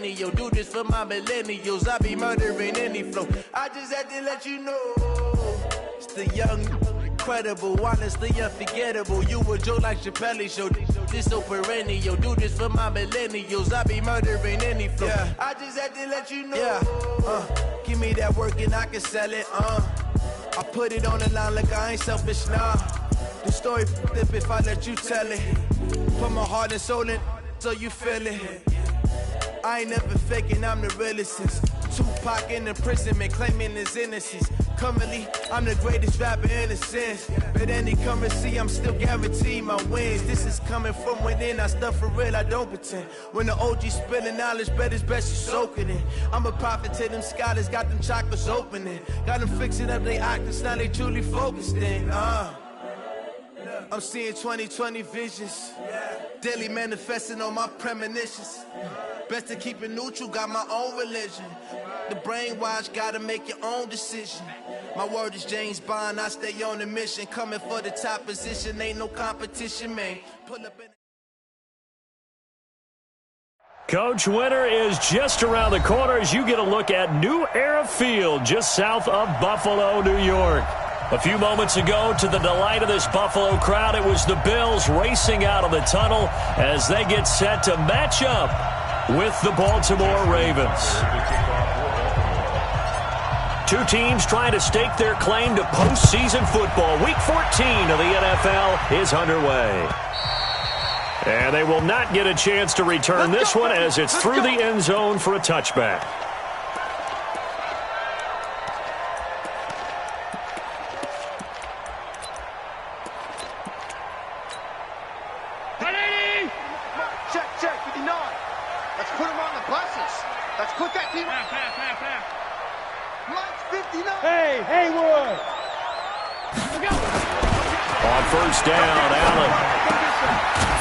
Yo, do this for my millennials. I be murdering any flow. I just had to let you know. It's the young, incredible, honestly unforgettable. You a Joe like Chappelle show. This so perennial. Do this for my millennials. I be murdering any flow. Yeah. I just had to let you know. Yeah. Give me that work and I can sell it. I put it on the line like I ain't selfish, nah. The story flip if I let you tell it. Put my heart and soul in so you feel it. I ain't never faking, I'm the realest since Tupac in imprisonment, claiming his innocence. Currently, I'm the greatest rapper in a sense. But any currency, I'm still guaranteed my wins. This is coming from within, I stuff for real, I don't pretend. When the OG spilling knowledge, bet it's best you soak it in. I'm a prophet to them scholars, got them chakras opening. Got them fixing up they octaves, now they truly focused in. I'm seeing 2020 visions. Daily manifesting on my premonitions. Best to keep it neutral, got my own religion. The brainwash, gotta make your own decision. My word is James Bond, I stay on a mission. Coming for the top position, ain't no competition, man. Pull up in. Coach, winter is just around the corner as you get a look at New Era Field, just south of Buffalo, New York. A few moments ago, to the delight of this Buffalo crowd, it was the Bills racing out of the tunnel as they get set to match up with the Baltimore Ravens. Two teams trying to stake their claim to postseason football. Week 14 of the NFL is underway. And they will not get a chance to return this one as it's through the end zone for a touchback. First down, Allen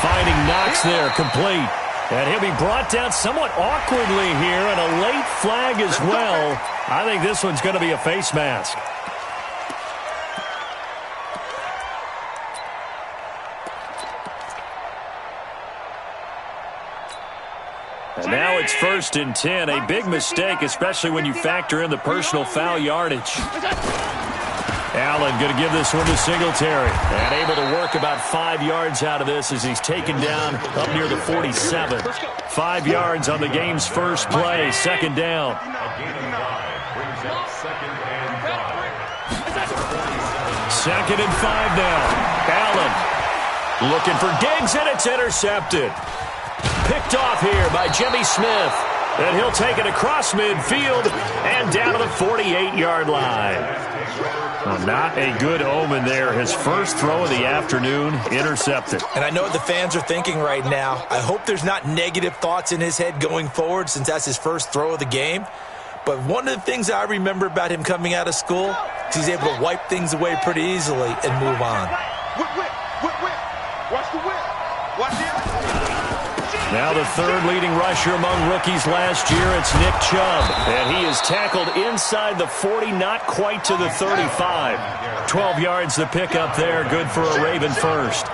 finding Knox there, complete. And he'll be brought down somewhat awkwardly here, and a late flag as well. I think this one's going to be a face mask. And now it's 1st and 10, a big mistake, especially when you factor in the personal foul yardage. Allen going to give this one to Singletary. And able to work about 5 yards out of this as he's taken down up near the 47. 5 yards on the game's first play. Second down. Second and 5 now. Allen looking for Diggs, and it's intercepted. Picked off here by Jimmy Smith. And he'll take it across midfield and down to the 48-yard line. Well, not a good omen there. His first throw of the afternoon intercepted. And I know what the fans are thinking right now. I hope there's not negative thoughts in his head going forward since that's his first throw of the game. But one of the things I remember about him coming out of school is he's able to wipe things away pretty easily and move on. Watch the whip. Watch the Now the third leading rusher among rookies last year, it's Nick Chubb. And he is tackled inside the 40, not quite to the 35. 12 yards to pick up there, good for a Raven first.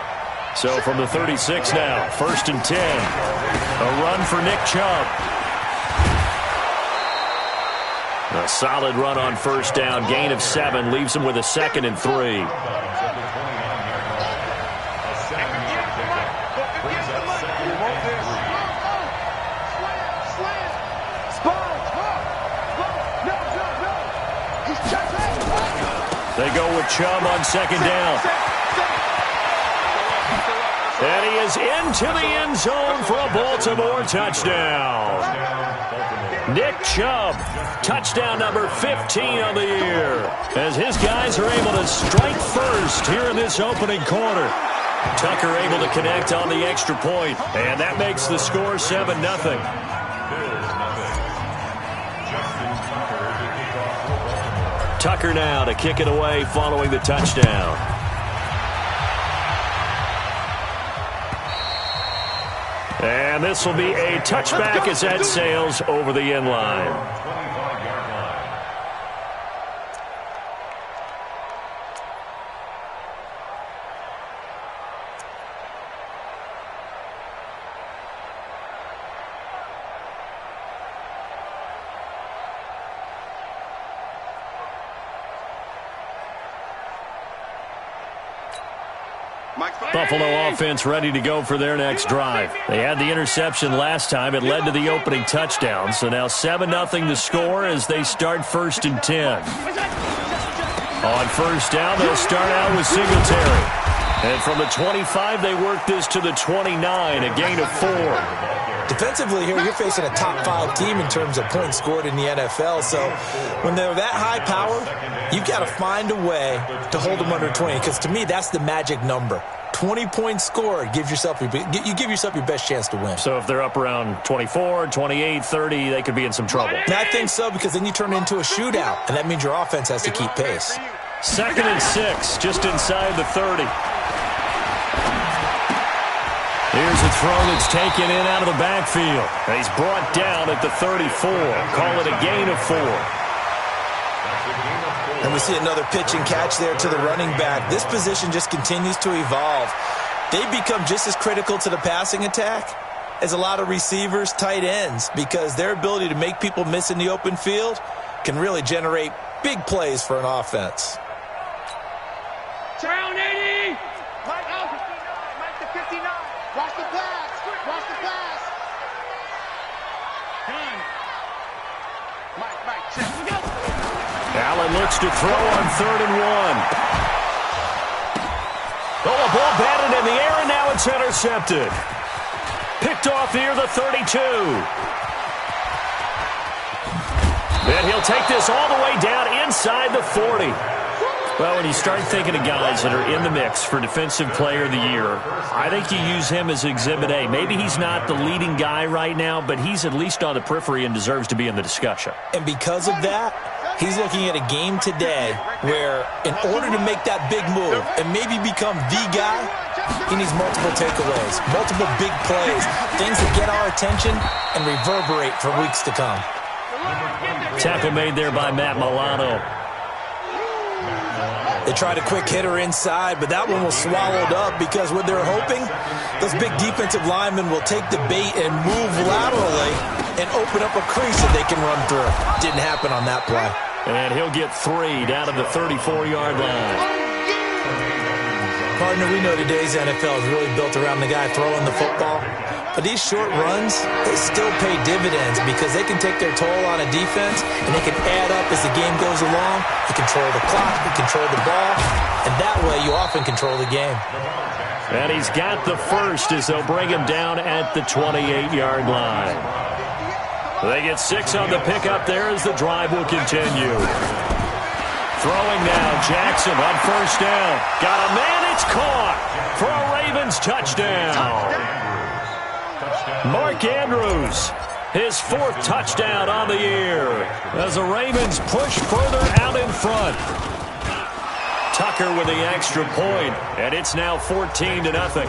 So from the 36 now, 1st and 10. A run for Nick Chubb. A solid run on first down, gain of 7, leaves him with a 2nd and 3. They go with Chubb on 2nd down. And he is into the end zone for a Baltimore touchdown. Nick Chubb, touchdown number 15 on the year, as his guys are able to strike first here in this opening quarter. Tucker able to connect on the extra point, and that makes the score 7-0. Tucker now to kick it away following the touchdown. And this will be a touchback as that sails over the end line. Buffalo offense ready to go for their next drive. They had the interception last time. It led to the opening touchdown. So now 7-0 to score as they start 1st and 10. On first down, they'll start out with Singletary. And from the 25, they work this to the 29, a gain of 4. Defensively here, you're facing a top 5 team in terms of points scored in the NFL. So when they're that high powered, you've got to find a way to hold them under 20. Because to me, that's the magic number. 20 points scored, you give yourself your best chance to win. So if they're up around 24, 28, 30, they could be in some trouble. And I think so, because then you turn it into a shootout, and that means your offense has to keep pace. 2nd and 6, just inside the 30. Here's a throw that's taken in out of the backfield. He's brought down at the 34. Call it a gain of 4. And we see another pitch and catch there to the running back. This position just continues to evolve. They become just as critical to the passing attack as a lot of receivers, tight ends, because their ability to make people miss in the open field can really generate big plays for an offense. Down 80! Mike to 59. Watch the pass. Watch the pass. Done. Mike, check. Allen looks to throw on 3rd and 1. Oh, a ball batted in the air, and now it's intercepted. Picked off near the 32. Then he'll take this all the way down inside the 40. Well, when you start thinking of guys that are in the mix for Defensive Player of the Year, I think you use him as Exhibit A. Maybe he's not the leading guy right now, but he's at least on the periphery and deserves to be in the discussion. And because of that, he's looking at a game today where in order to make that big move and maybe become the guy, he needs multiple takeaways, multiple big plays, things that get our attention and reverberate for weeks to come. Tackle made there by Matt Milano. They tried a quick hitter inside, but that one was swallowed up because what they're hoping, those big defensive linemen will take the bait and move laterally and open up a crease that they can run through. Didn't happen on that play. And he'll get 3 down to the 34-yard line. Partner, we know today's NFL is really built around the guy throwing the football. But these short runs, they still pay dividends because they can take their toll on a defense and they can add up as the game goes along. You control the clock, you control the ball, and that way you often control the game. And he's got the first as they'll bring him down at the 28-yard line. They get 6 on the pickup there as the drive will continue. Throwing now, Jackson on first down. Got a man, it's caught for a Ravens touchdown. Mark Andrews, his 4th touchdown on the year as the Ravens push further out in front. Tucker with the extra point, and it's now 14-0.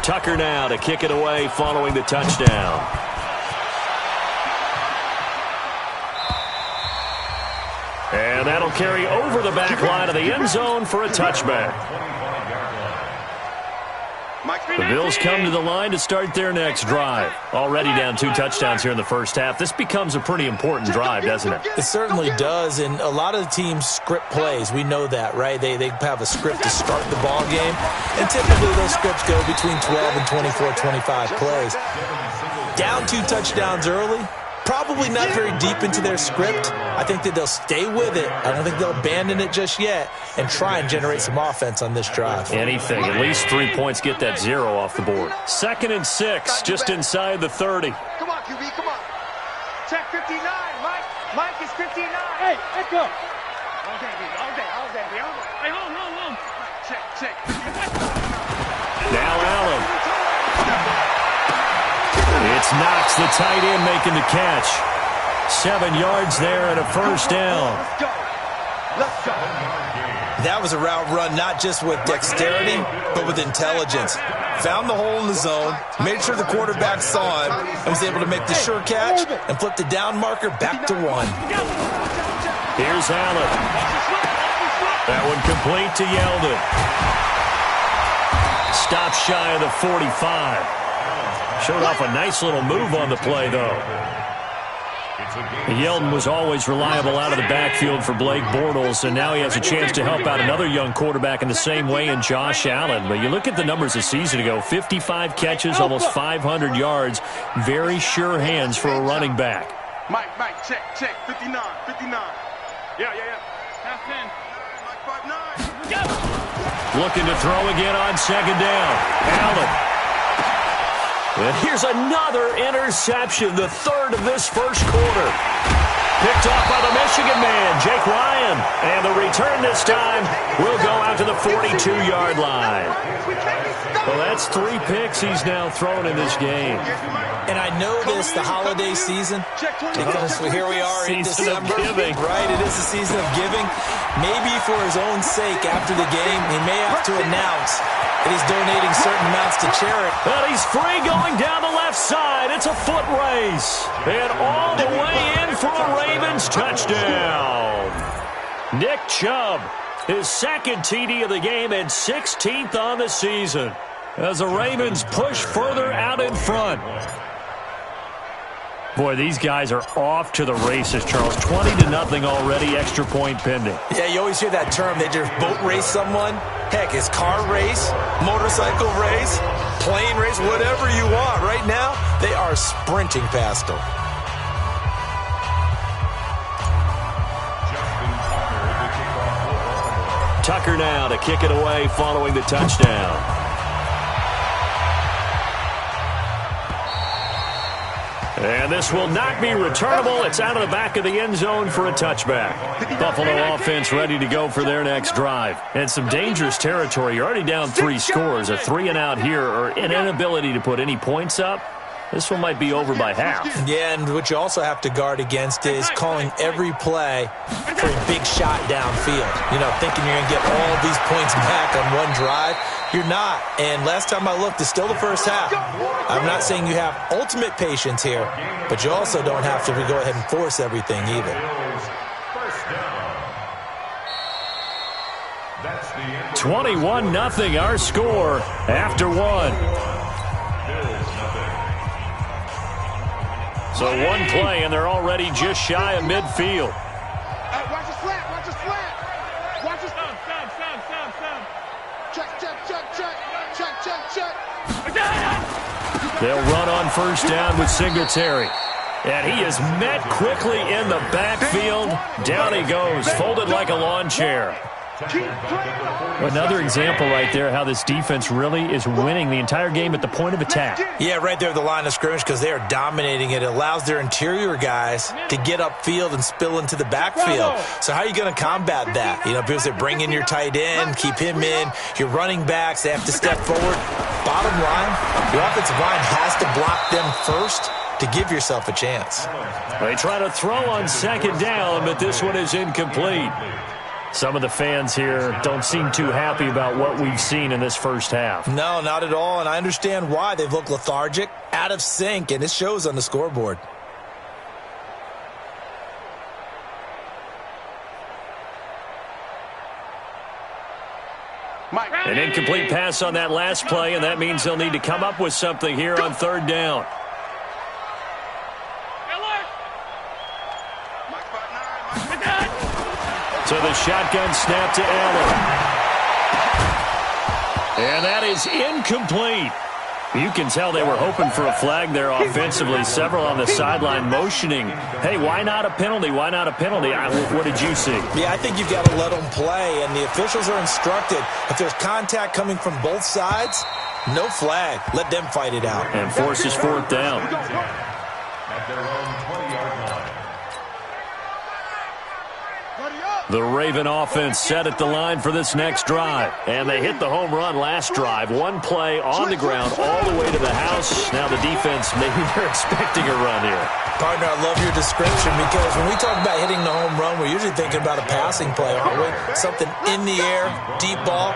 Tucker now to kick it away following the touchdown. And that'll carry over the back line of the end zone for a touchback. The Bills come to the line to start their next drive. Already down 2 touchdowns here in the first half. This becomes a pretty important drive, doesn't it? It certainly does, and a lot of the teams script plays. We know that, right? They have a script to start the ball game, and typically those scripts go between 12 and 24, 25 plays. Down 2 touchdowns early, probably not very deep into their script. I think that they'll stay with it. I don't think they'll abandon it just yet and try and generate some offense on this drive. Anything. At least 3 points, get that 0 off the board. 2nd and 6, just inside the 30. Come on, QB, come on. Check 59, Mike. Mike is 59. Hey, let's go. All day. Hey, hold. Check. Now Allen. It's Knox, the tight end, making the catch. 7 yards there and a first down. Let's go. That was a route run not just with dexterity, but with intelligence. Found the hole in the zone, made sure the quarterback saw him, and was able to make the sure catch and flip the down marker back to 1. Here's Allen. That one complete to Yeldon. Stop shy of the 45. Showed off a nice little move on the play, though. Yeldon was always reliable out of the backfield for Blake Bortles, and now he has a chance to help out another young quarterback in the same way in Josh Allen. But you look at the numbers a season ago, 55 catches, almost 500 yards. Very sure hands for a running back. Mike, check, 59. Yeah. Half 10. Mike, 5'9". Looking to throw again on second down. Allen. And here's another interception, the third of this first quarter. Picked off by the Michigan man, Jake Ryan. And the return this time will go out to the 42-yard line. Well, that's 3 picks he's now thrown in this game. And I know this, the holiday season, because here we are in December. Right, it is the season of giving. Maybe for his own sake after the game, he may have to announce that he's donating certain amounts to charity. Well, he's free going down the left side. It's a foot race. And all the way in for a Ravens touchdown. Nick Chubb, his second TD of the game and 16th on the season, as the Ravens push further out in front. Boy, these guys are off to the races, Charles. 20-0 already, extra point pending. Yeah, you always hear that term. They just boat race someone. Heck, it's car race, motorcycle race, plane race, whatever you want. Right now, they are sprinting past them. Tucker now to kick it away following the touchdown. And this will not be returnable. It's out of the back of the end zone for a touchback. Buffalo offense ready to go for their next drive. And some dangerous territory. You're already down 3 scores. A 3-and-out here or an inability to put any points up. This one might be over by half. Yeah, and what you also have to guard against is calling every play for a big shot downfield. You know, thinking you're going to get all these points back on one drive. You're not. And last time I looked, it's still the first half. I'm not saying you have ultimate patience here, but you also don't have to go ahead and force everything either. 21-0 our score after 1. So one play, and they're already just shy of midfield. Watch the slant, watch the slant. Watch the slant. Check. They'll run on first down with Singletary. And he is met quickly in the backfield. Down he goes, folded like a lawn chair. Another example right there how this defense really is winning the entire game at the point of attack. Yeah, right there at the line of scrimmage because they are dominating it. It allows their interior guys to get upfield and spill into the backfield. So how are you going to combat that? You know, because they bring in your tight end, keep him in. Your running backs, they have to step forward. Bottom line, your offensive line has to block them first to give yourself a chance. They try to throw on second down, but this one is incomplete. Some of the fans here don't seem too happy about what we've seen in this first half. No, not at all, and I understand why. They've looked lethargic, out of sync, and it shows on the scoreboard. An incomplete pass on that last play, and that means they'll need to come up with something here on third down. So the shotgun snap to Allen. And that is incomplete. You can tell they were hoping for a flag there offensively. Several on the sideline motioning, hey, why not a penalty? Why not a penalty? What did you see? Yeah, I think you've got to let them play, and the officials are instructed. If there's contact coming from both sides, no flag. Let them fight it out. And forces fourth down. At their own 20-yard line. The Raven offense set at the line for this next drive. And they hit the home run last drive. One play on the ground all the way to the house. Now the defense, maybe they're expecting a run here. Partner, I love your description because when we talk about hitting the home run, we're usually thinking about a passing play, aren't we? Something in the air, deep ball.